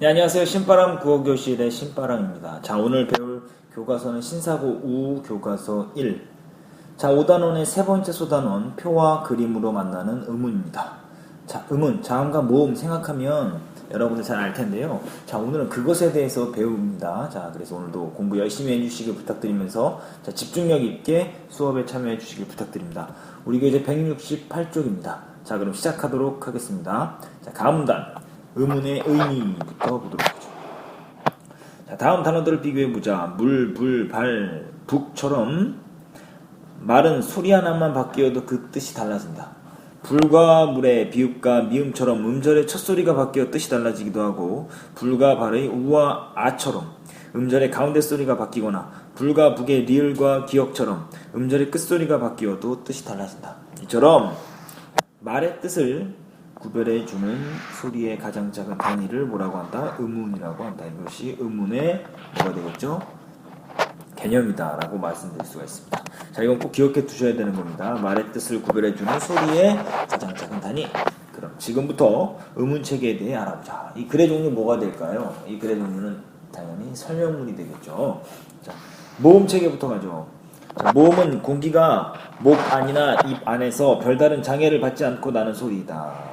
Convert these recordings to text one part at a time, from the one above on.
네, 안녕하세요. 신바람 국어교실의 신바람입니다. 자, 오늘 배울 교과서는 신사고 우 교과서 1. 자, 5단원의 세 번째 소단원 표와 그림으로 만나는 의문입니다. 자, 의문, 자음과 모음 생각하면 여러분들 잘 알 텐데요. 자, 오늘은 그것에 대해서 배웁니다. 자, 그래서 오늘도 공부 열심히 해주시길 부탁드리면서 자, 집중력 있게 수업에 참여해 주시길 부탁드립니다. 우리가 이제 168쪽입니다. 자, 그럼 시작하도록 하겠습니다. 자, 가문단. 의문의 의미부터 보도록 하죠. 자, 다음 단어들을 비교해보자. 물, 불, 발, 북처럼 말은 소리 하나만 바뀌어도 그 뜻이 달라진다. 불과 물의 비읍과 미음처럼 음절의 첫 소리가 바뀌어 뜻이 달라지기도 하고, 불과 발의 우와 아처럼 음절의 가운데 소리가 바뀌거나, 불과 북의 리을과 기역처럼 음절의 끝소리가 바뀌어도 뜻이 달라진다. 이처럼 말의 뜻을 구별해주는 소리의 가장 작은 단위를 뭐라고 한다? 의문이라고 한다. 이것이 의문의 뭐가 되겠죠? 개념이다 라고 말씀드릴 수가 있습니다. 자, 이건 꼭 기억해 두셔야 되는 겁니다. 말의 뜻을 구별해주는 소리의 가장 작은 단위. 그럼 지금부터 의문체계에 대해 알아보자. 이 글의 종류 뭐가 될까요? 이 글의 종류는 당연히 설명문이 되겠죠. 자, 모음체계부터 가죠. 자, 모음은 공기가 목 안이나 입 안에서 별다른 장애를 받지 않고 나는 소리이다.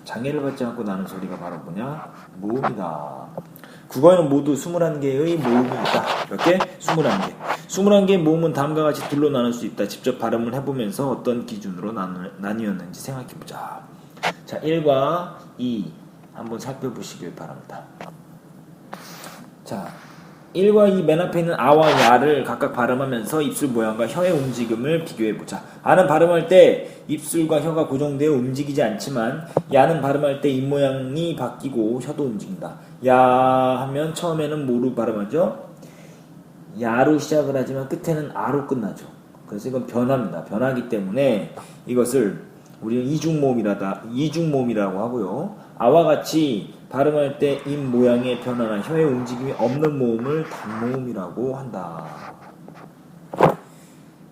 장애를 받지 않고 나는 소리가 바로 뭐냐? 모음이다. 국어에는 모두 21개의 모음이 있다. 몇 개? 21개. 21개의 모음은 다음과 같이 둘로 나눌 수 있다. 직접 발음을 해보면서 어떤 기준으로 나뉘었는지 생각해보자. 자, 1과 2 한번 살펴보시길 바랍니다. 자, 1과 2 맨 앞에 있는 아와 야를 각각 발음하면서 입술 모양과 혀의 움직임을 비교해보자. 아는 발음할 때 입술과 혀가 고정되어 움직이지 않지만 야는 발음할 때 입 모양이 바뀌고 혀도 움직인다. 야 하면 처음에는 뭐로 발음하죠? 야로 시작을 하지만 끝에는 아로 끝나죠. 그래서 이건 변화입니다. 변하기 때문에 이것을 우리는 이중모음이라고 하고요. 아와 같이 발음할 때 입 모양의 변화나 혀의 움직임이 없는 모음을 단모음이라고 한다.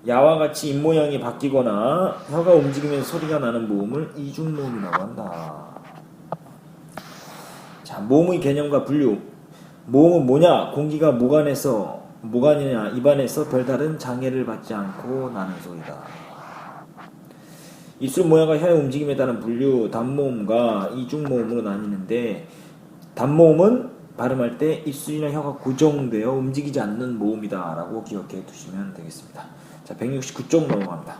야와 같이 입 모양이 바뀌거나 혀가 움직이면서 소리가 나는 모음을 이중모음이라고 한다. 자, 모음의 개념과 분류. 모음은 뭐냐? 공기가 목안이나 입안에서 별다른 장애를 받지 않고 나는 소리다. 입술 모양과 혀의 움직임에 따른 분류, 단모음과 이중모음으로 나뉘는데, 단모음은 발음할 때 입술이나 혀가 고정되어 움직이지 않는 모음이다 라고 기억해 두시면 되겠습니다. 자, 169쪽 넘어갑니다.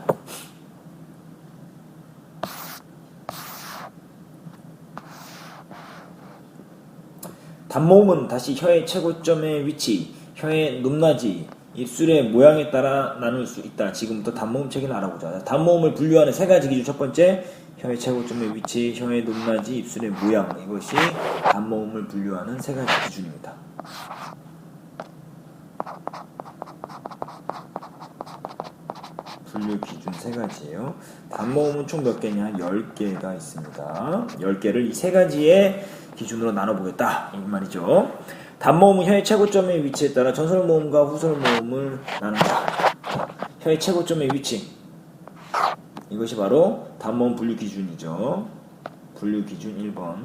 단모음은 다시 혀의 최고점의 위치, 혀의 높낮이, 입술의 모양에 따라 나눌 수 있다. 지금부터 단모음 체계를 알아보자. 단모음을 분류하는 세 가지 기준. 첫 번째, 혀의 최고점의 위치, 혀의 높낮이, 입술의 모양. 이것이 단모음을 분류하는 세 가지 기준입니다. 분류 기준 세 가지예요. 단모음은 총 몇 개냐? 10개가 있습니다. 10개를 이 세 가지의 기준으로 나눠보겠다. 이 말이죠. 단모음은 혀의 최고점의 위치에 따라 전설모음과 후설모음을 나눈다. 혀의 최고점의 위치. 이것이 바로 단모음 분류 기준이죠. 분류 기준 1번.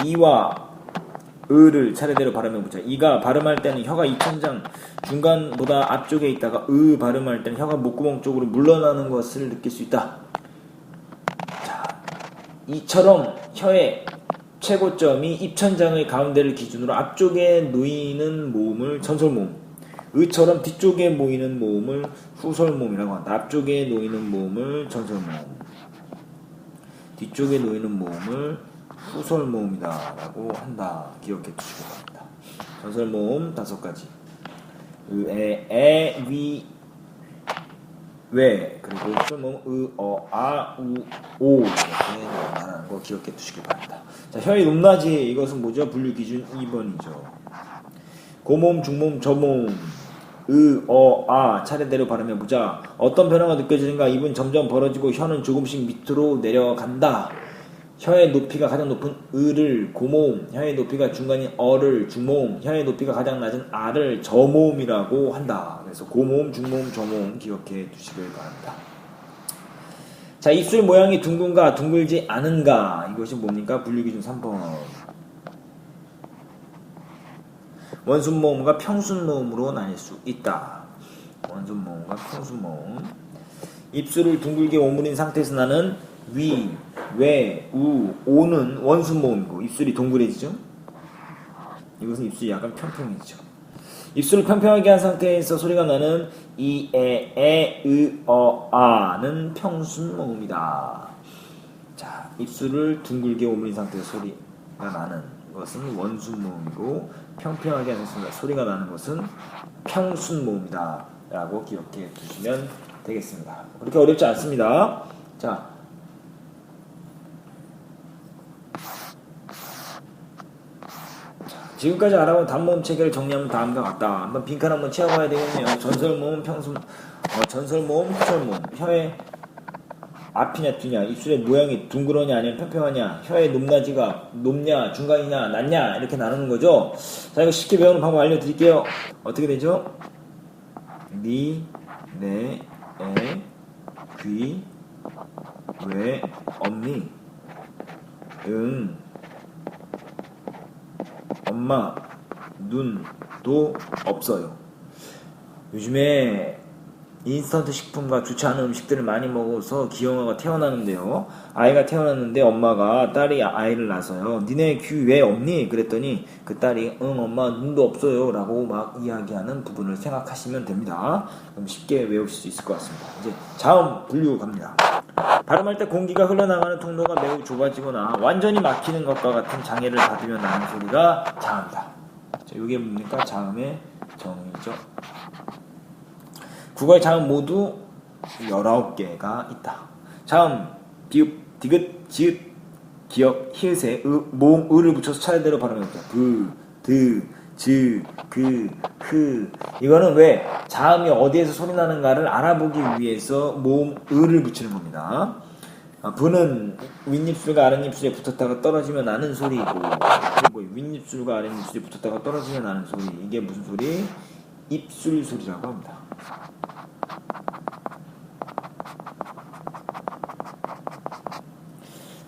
이와 을을 차례대로 발음해보자. 이가 발음할 때는 혀가 입천장 중간보다 앞쪽에 있다가 발음할 때는 혀가 목구멍 쪽으로 물러나는 것을 느낄 수 있다. 자, 이처럼 혀의 최고점이 입천장의 가운데를 기준으로 앞쪽에 놓이는 모음을 전설모음, 의처럼 뒤쪽에 모이는 모음을 후설모음이라고 한다. 앞쪽에 놓이는 모음을 전설모음, 뒤쪽에 놓이는 모음을 후설모음이다 라고 한다. 기억해 주시기 바랍니다. 전설모음 5가지. 위, 왜, 그리고 후설모음 아, 오 이렇게 나가는 거 기억해 두시기 바랍니다. 자, 혀의 높낮이. 이것은 뭐죠? 분류 기준 2번이죠. 고모음, 중모음, 저모음, 아 차례대로 발음해보자. 어떤 변화가 느껴지는가? 입은 점점 벌어지고 혀는 조금씩 밑으로 내려간다. 혀의 높이가 가장 높은 을을 고모음, 혀의 높이가 중간인 어를 중모음, 혀의 높이가 가장 낮은 아를 저모음이라고 한다. 그래서 고모음, 중모음, 저모음 기억해 두시길 바랍니다. 자, 입술 모양이 둥근가 둥글지 않은가, 이것이 뭡니까? 분류기준 3번. 원순모음과 평순모음으로 나뉠 수 있다. 원순모음과 평순모음. 입술을 둥글게 오므린 상태에서 나는 위, 외, 우, 오는 원순모음이고 입술이 동그래지죠. 이것은 입술이 약간 평평해지죠. 입술을 평평하게 한 상태에서 소리가 나는 이, 에, 으, 아는 평순모음이다. 자, 입술을 둥글게 오므린 상태에서 소리가 나는 것은 원순모음이고 평평하게 한 상태에서 소리가 나는 것은 평순모음이다 라고 기억해 두시면 되겠습니다. 그렇게 어렵지 않습니다. 자, 지금까지 알아본 단모음 체계를 정리하면 다음과 같다. 한번 빈칸 한번 채워봐야 되겠네요. 전설모음, 전설모음, 후설모음. 혀의 앞이냐 뒤냐, 입술의 모양이 둥그러냐 아니면 평평하냐, 혀의 높냐 중간이냐 낮냐 이렇게 나누는 거죠. 자, 이거 쉽게 배우는 방법 알려드릴게요. 어떻게 되죠? 니, 네, 에, 귀, 왜, 엄니, 응, 엄마, 눈도 없어요. 요즘에 인스턴트 식품과 좋지 않은 음식들을 많이 먹어서 기형아가 태어나는데요. 아이가 태어났는데 엄마가 딸이 아이를 낳아서요. 니네 귀 왜 없니? 그랬더니 그 딸이 응 엄마 눈도 없어요 라고 막 이야기하는 부분을 생각하시면 됩니다. 그럼 쉽게 외우실 수 있을 것 같습니다. 이제 자음 분류 갑니다. 발음할 때 공기가 흘러나가는 통로가 매우 좁아지거나 완전히 막히는 것과 같은 장애를 받으며 나는 소리가 자음이다. 자, 이게 뭡니까? 자음의 정의죠. 국어의 자음 모두 19개가 있다. 자음, 비읍, 디귿, 지읒, 기역, 히읗에 모음, 을을 붙여서 차례대로 발음해볼게요. 브, 드, 즈, 그, 흐. 이거는 왜 자음이 어디에서 소리 나는가를 알아보기 위해서 모음, 을을 붙이는 겁니다. 부는 윗입술과 아랫입술에 붙었다가 떨어지면 나는 소리이고, 윗입술과 아랫입술에 붙었다가 떨어지면 나는 소리. 이게 무슨 소리? 입술 소리라고 합니다.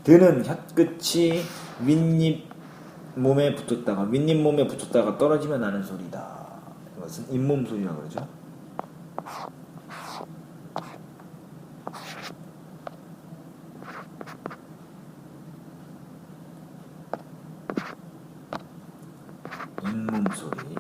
드는 혀끝이 윗입 몸에 붙었다가 떨어지면 나는 소리다. 이것은 잇몸 소리라고 그러죠. 잇몸 소리.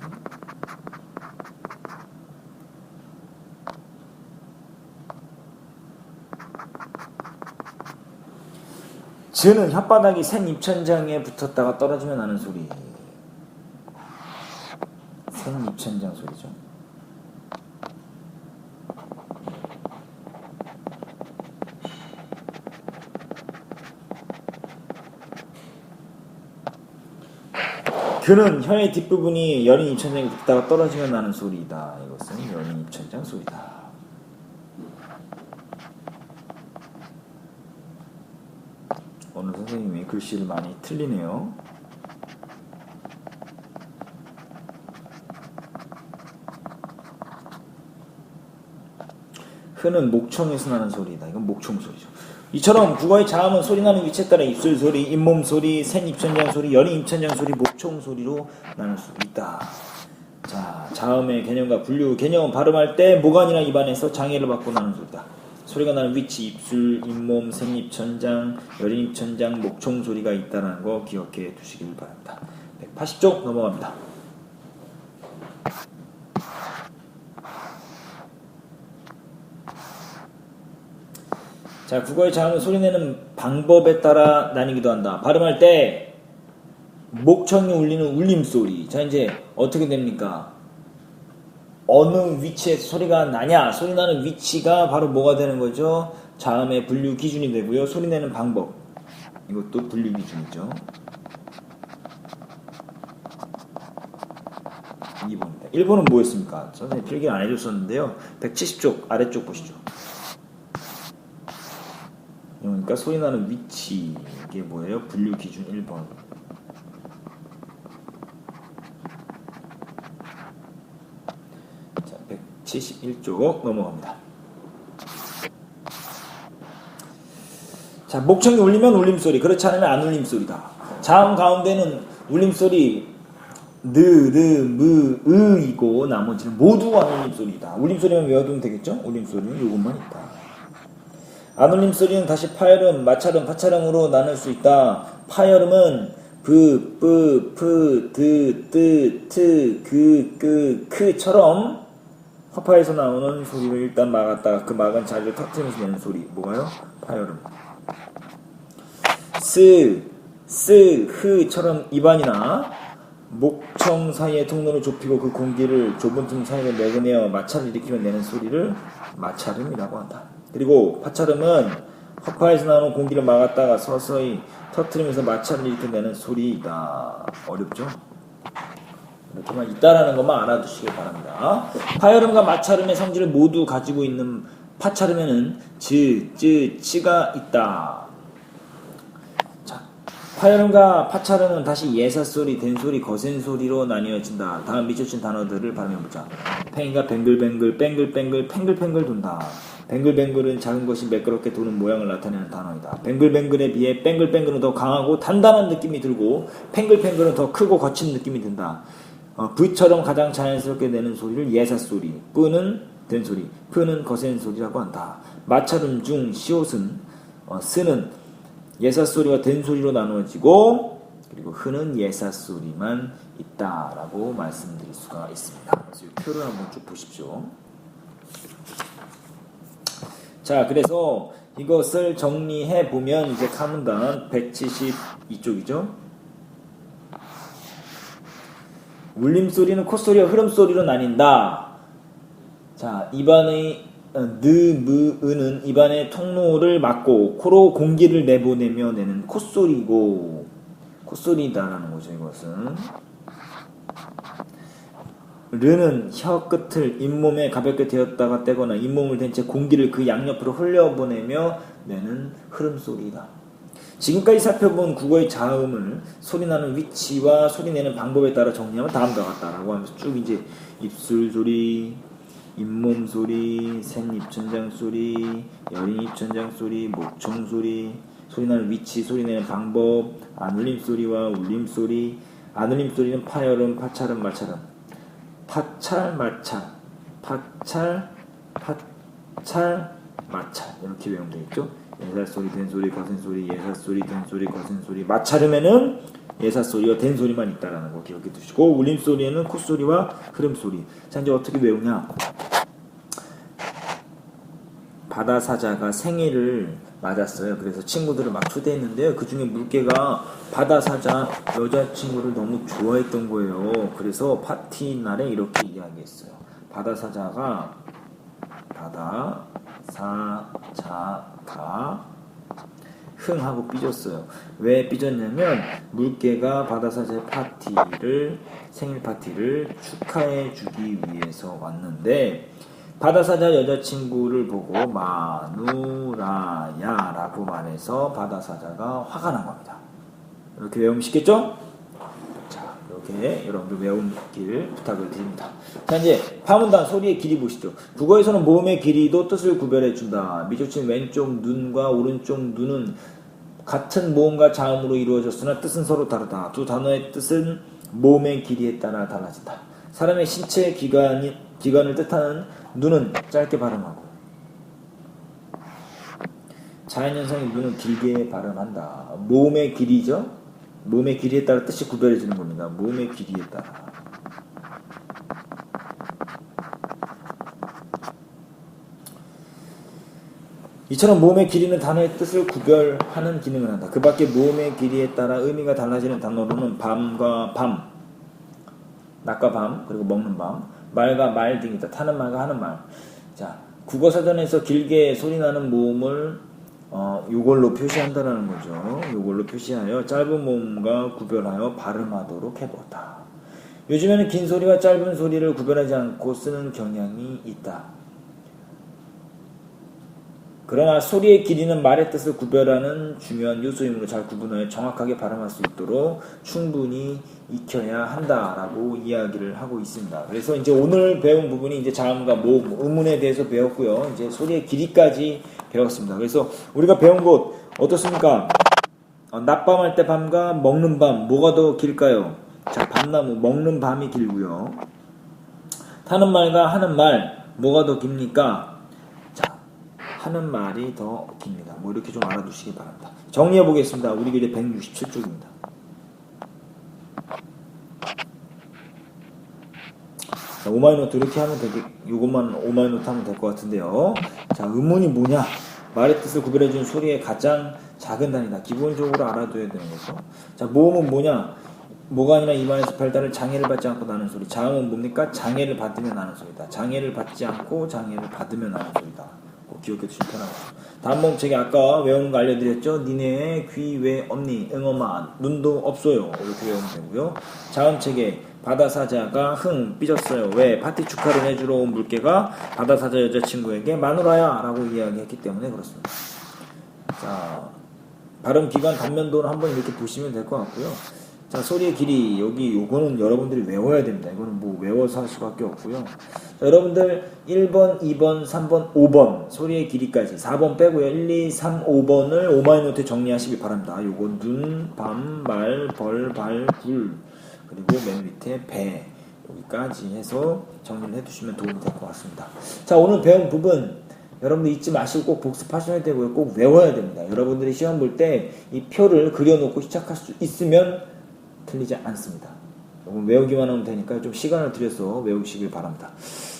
즈는 혓바닥이 센 입천장에 붙었다가 떨어지면 나는 소리. 센 입천장 소리죠. 그는 혀의 뒷부분이 여린 입천장에 붙다가 떨어지면 나는 소리이다. 이것은 여린 입천장 소리다. 오늘 선생님이 글씨를 많이 틀리네요. 흐는 목청에서 나는 소리다. 이건 목청 소리죠. 이처럼 국어의 자음은 소리나는 위치에 따라 입술 소리, 잇몸 소리, 센 입천장 소리, 여린 입천장 소리, 목청 소리로 나눌 수 있다. 자, 자음의 개념과 분류. 개념 발음할 때 모관이나 입안에서 장애를 받고 나는 소리다. 소리가 나는 위치, 입술, 잇몸, 센 입천장, 여린 입천장, 목청 소리가 있다는 거 기억해 두시길 바랍니다. 180쪽 넘어갑니다. 자, 국어의 자음은 소리내는 방법에 따라 나뉘기도 한다. 발음할 때 목청이 울리는 울림소리. 자, 이제 어떻게 됩니까? 어느 위치에서 소리가 나냐? 소리 나는 위치가 바로 뭐가 되는 거죠? 자음의 분류 기준이 되고요. 소리 내는 방법. 이것도 분류 기준이죠. 2번입니다. 1번은 뭐였습니까? 선생님 필기 안 해줬었는데요. 170쪽 아래쪽 보시죠. 그러니까 소리 나는 위치. 이게 뭐예요? 분류 기준 1번. 자, 171쪽 넘어갑니다. 자, 목청이 울리면 울림소리, 그렇지 않으면 안 울림소리다. 자음 가운데는 울림소리 느, 르, 무, 으이고 나머지는 모두 안 울림소리다. 울림소리만 외워두면 되겠죠? 울림소리는 요것만 있다. 안 울림소리는 다시 파열음, 마찰음, 파찰음으로 나눌 수 있다. 파열음은 브, 뿌, 프, 드, 뜨, 트, 그, 크처럼 화파에서 나오는 소리를 일단 막았다가 그 막은 자리를 터뜨리면서 내는 소리. 뭐가요? 파열음. 스, 흐처럼 입안이나 목청 사이의 통로를 좁히고 그 공기를 좁은 틈 사이로 내보내어 마찰을 일으키며 내는 소리를 마찰음이라고 한다. 그리고 파찰음은 허파에서 나오는 공기를 막았다가 서서히 터뜨리면서 마찰을 일으켜 내는 소리이다. 어렵죠? 이렇게만 있다라는 것만 알아두시길 바랍니다. 파열음과 마찰음의 성질을 모두 가지고 있는 파찰음에는 치가 있다. 파열음과 파찰음은 다시 예사소리, 된소리, 거센소리로 나뉘어진다. 다음 밑줄친 단어들을 발음해보자. 팽이가 뱅글뱅글, 뺑글뺑글, 팽글팽글 돈다. 뱅글뱅글은 작은 것이 매끄럽게 도는 모양을 나타내는 단어이다. 뱅글뱅글에 비해 뺑글뺑글은 더 강하고 단단한 느낌이 들고 팽글팽글은 더 크고 거친 느낌이 든다. V처럼 가장 자연스럽게 내는 소리를 예사소리, 뿌는 된소리, 프는 거센소리라고 한다. 마찰음 중 시옷은 스는 예사소리와 된소리로 나누어지고 그리고 흐는 예사소리만 있다라고 말씀드릴 수가 있습니다. 그래서 이 표를 한번 쭉 보십시오. 자, 그래서 이것을 정리해 보면 이제 카문단 172쪽이죠. 울림소리는 콧소리와 흐름소리로 나뉜다. 자, 입안의 느, 무, 으는 입안의 통로를 막고 코로 공기를 내보내며 내는 콧소리고 콧소리다라는 거죠. 이것은 르는 혀 끝을 잇몸에 가볍게 대었다가 떼거나 잇몸을 댄 채 공기를 그 양옆으로 흘려보내며 내는 흐름소리다. 지금까지 살펴본 국어의 자음을 소리나는 위치와 소리내는 방법에 따라 정리하면 다음과 같다라고 하면서 쭉 이제 입술 소리, 잇몸 소리, 샌입천장 소리, 여린 입천장 소리, 목청 소리, 소리나는 위치, 소리내는 방법, 안울림 소리와 울림 소리. 안울림 소리는 파열음, 파찰음, 마찰음. 파찰, 마찰, 파찰, 마찰 이렇게 외우면 되겠죠. 예사소리, 된소리, 거센소리, 예사소리, 된소리, 거센소리. 마찰음에는 예사소리와 된소리만 있다라는 거 기억해 두시고, 울림소리에는 콧소리와 흐름소리. 자, 이제 어떻게 외우냐. 바다사자가 생일을 맞았어요. 그래서 친구들을 막 초대했는데요. 그 중에 물개가 바다사자 여자친구를 너무 좋아했던 거예요. 그래서 파티 날에 이렇게 이야기했어요. 바다사자가 흥하고 삐졌어요. 왜 삐졌냐면 물개가 바다사자의 생일 파티를 축하해 주기 위해서 왔는데 바다사자 여자친구를 보고 마누라야 라고 말해서 바다사자가 화가 난 겁니다. 이렇게 외우면 쉽겠죠? 자, 이렇게 여러분들 외우길 부탁을 드립니다. 자, 이제 파문단 소리의 길이 보시죠. 국어에서는 모음의 길이도 뜻을 구별해준다. 밑줄친 왼쪽 눈과 오른쪽 눈은 같은 모음과 자음으로 이루어졌으나 뜻은 서로 다르다. 두 단어의 뜻은 모음의 길이에 따라 달라진다. 사람의 신체 기관을 뜻하는 눈은 짧게 발음하고 자연현상의 눈은 길게 발음한다. 모음의 길이죠. 모음의 길이에 따라 뜻이 구별해지는 겁니다. 모음의 길이에 따라. 이처럼 모음의 길이는 단어의 뜻을 구별하는 기능을 한다. 그 밖에 모음의 길이에 따라 의미가 달라지는 단어로는 밤과 밤, 낮과 밤, 그리고 먹는 밤, 말과 말 등이다. 타는 말과 하는 말. 자, 국어사전에서 길게 소리나는 모음을 요걸로 표시한다라는 거죠. 요걸로 표시하여 짧은 모음과 구별하여 발음하도록 해보았다. 요즘에는 긴 소리와 짧은 소리를 구별하지 않고 쓰는 경향이 있다. 그러나 소리의 길이는 말의 뜻을 구별하는 중요한 요소이므로 잘 구분하여 정확하게 발음할 수 있도록 충분히 익혀야 한다라고 이야기를 하고 있습니다. 그래서 이제 오늘 배운 부분이 이제 자음과 모음, 음운에 대해서 배웠고요. 이제 소리의 길이까지 배웠습니다. 그래서 우리가 배운 것 어떻습니까? 낮밤할 때 밤과 먹는 밤 뭐가 더 길까요? 자, 밤나무 먹는 밤이 길고요. 타는 말과 하는 말 뭐가 더 깁니까? 자, 하는 말이 더 깁니다. 뭐 이렇게 좀 알아두시기 바랍니다. 정리해 보겠습니다. 우리 길이 167쪽입니다. 자, 오마이노트 이렇게 하면 요것만 오마이노트 하면 될 것 같은데요. 자, 의문이 뭐냐? 말의 뜻을 구별해주는 소리의 가장 작은 단위다. 기본적으로 알아둬야 되는 거죠. 자, 모음은 뭐냐? 뭐가 아니라 입안에서 별다른 장애를 받지 않고 나는 소리. 자음은 뭡니까? 장애를 받으면 나는 소리다. 장애를 받지 않고 장애를 받으면 나는 소리다. 기억해 두시면 편하겠죠. 다음 문책에 아까 외우는 거 알려드렸죠? 니네 귀 왜 없니? 응엄아 눈도 없어요. 이렇게 외우면 되고요. 자음책에 바다사자가 흥 삐졌어요. 왜? 파티 축하를 해주러 온 물개가 바다사자 여자친구에게 마누라야 라고 이야기했기 때문에 그렇습니다. 자, 발음기관 단면도를 한번 이렇게 보시면 될 것 같고요. 자, 소리의 길이 여기 요거는 여러분들이 외워야 됩니다. 이거는 뭐 외워서 할 수밖에 없고요. 자, 여러분들 1번, 2번, 3번, 5번 소리의 길이까지 4번 빼고요. 1, 2, 3, 5번을 오마이노트에 정리하시기 바랍니다. 요거 눈, 밤, 말, 벌, 발, 불 그리고 맨 밑에 배 여기까지 해서 정리를 해두시면 도움이 될 것 같습니다. 자, 오늘 배운 부분 여러분들 잊지 마시고 꼭 복습하셔야 되고요. 꼭 외워야 됩니다. 여러분들이 시험 볼 때 이 표를 그려놓고 시작할 수 있으면 틀리지 않습니다. 외우기만 하면 되니까 좀 시간을 들여서 외우시길 바랍니다.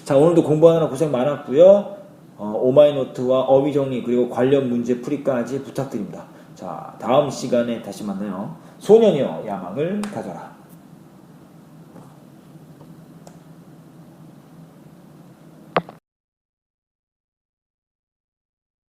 자, 오늘도 공부하느라 고생 많았고요. 오마이노트와 어휘 정리 그리고 관련 문제 풀이까지 부탁드립니다. 자, 다음 시간에 다시 만나요. 소년이여 야망을 가져라.